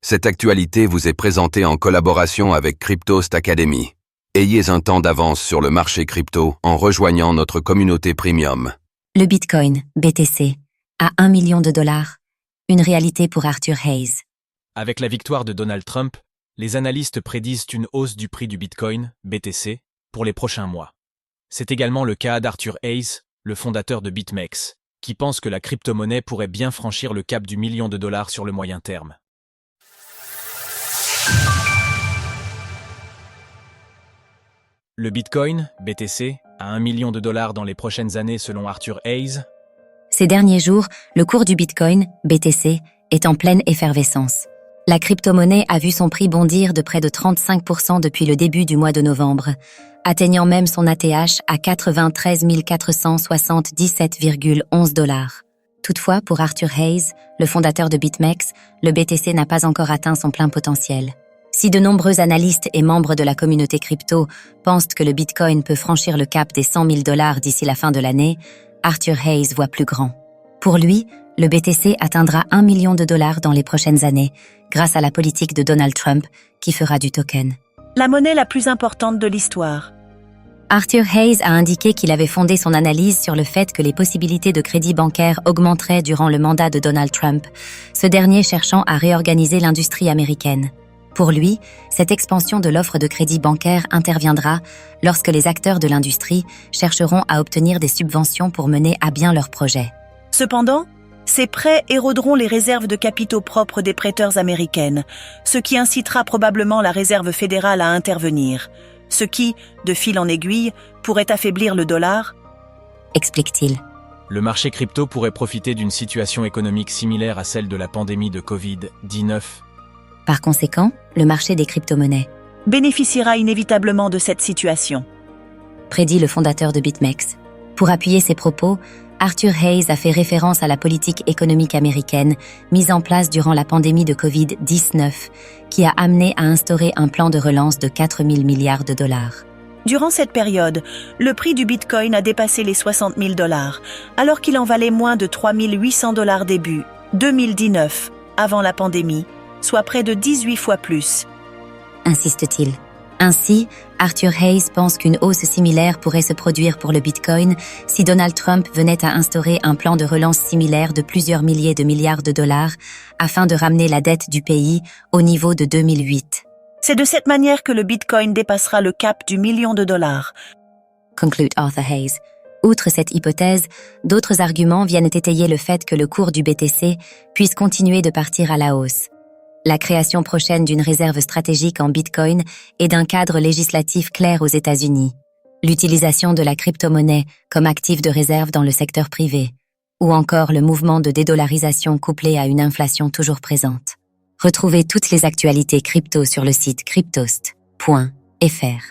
Cette actualité vous est présentée en collaboration avec Cryptost Academy. Ayez un temps d'avance sur le marché crypto en rejoignant notre communauté premium. Le Bitcoin, BTC, à $1 million, une réalité pour Arthur Hayes. Avec la victoire de Donald Trump, les analystes prédisent une hausse du prix du Bitcoin, BTC, pour les prochains mois. C'est également le cas d'Arthur Hayes, le fondateur de BitMEX, qui pense que la crypto-monnaie pourrait bien franchir le cap du $1 million sur le moyen terme. Le Bitcoin, BTC, à $1 million dans les prochaines années selon Arthur Hayes. Ces derniers jours, le cours du Bitcoin, BTC, est en pleine effervescence. La crypto-monnaie a vu son prix bondir de près de 35% depuis le début du mois de novembre, atteignant même son ATH à 93 477,11 $. Toutefois, pour Arthur Hayes, le fondateur de BitMEX, le BTC n'a pas encore atteint son plein potentiel. Si de nombreux analystes et membres de la communauté crypto pensent que le Bitcoin peut franchir le cap des $100 000 d'ici la fin de l'année, Arthur Hayes voit plus grand. Pour lui, le BTC atteindra $1 million dans les prochaines années, grâce à la politique de Donald Trump qui fera du token la monnaie la plus importante de l'histoire. Arthur Hayes a indiqué qu'il avait fondé son analyse sur le fait que les possibilités de crédit bancaire augmenteraient durant le mandat de Donald Trump, ce dernier cherchant à réorganiser l'industrie américaine. Pour lui, cette expansion de l'offre de crédit bancaire interviendra lorsque les acteurs de l'industrie chercheront à obtenir des subventions pour mener à bien leurs projets. Cependant, ces prêts éroderont les réserves de capitaux propres des prêteurs américaines, ce qui incitera probablement la Réserve fédérale à intervenir, ce qui, de fil en aiguille, pourrait affaiblir le dollar, explique-t-il. Le marché crypto pourrait profiter d'une situation économique similaire à celle de la pandémie de Covid-19. Par conséquent, le marché des crypto-monnaies bénéficiera inévitablement de cette situation, prédit le fondateur de BitMEX. Pour appuyer ses propos, Arthur Hayes a fait référence à la politique économique américaine mise en place durant la pandémie de Covid-19, qui a amené à instaurer un plan de relance de 4 000 milliards de dollars. Durant cette période, le prix du Bitcoin a dépassé les $60 000, alors qu'il en valait moins de 3 800 $ début 2019, avant la pandémie, soit près de 18 fois plus, insiste-t-il. Ainsi, Arthur Hayes pense qu'une hausse similaire pourrait se produire pour le Bitcoin si Donald Trump venait à instaurer un plan de relance similaire de plusieurs milliers de milliards de dollars afin de ramener la dette du pays au niveau de 2008. C'est de cette manière que le Bitcoin dépassera le cap du $1 million, conclut Arthur Hayes. Outre cette hypothèse, d'autres arguments viennent étayer le fait que le cours du BTC puisse continuer de partir à la hausse. La création prochaine d'une réserve stratégique en Bitcoin et d'un cadre législatif clair aux États-Unis. L'utilisation de la crypto-monnaie comme actif de réserve dans le secteur privé. Ou encore le mouvement de dédollarisation couplé à une inflation toujours présente. Retrouvez toutes les actualités crypto sur le site cryptost.fr.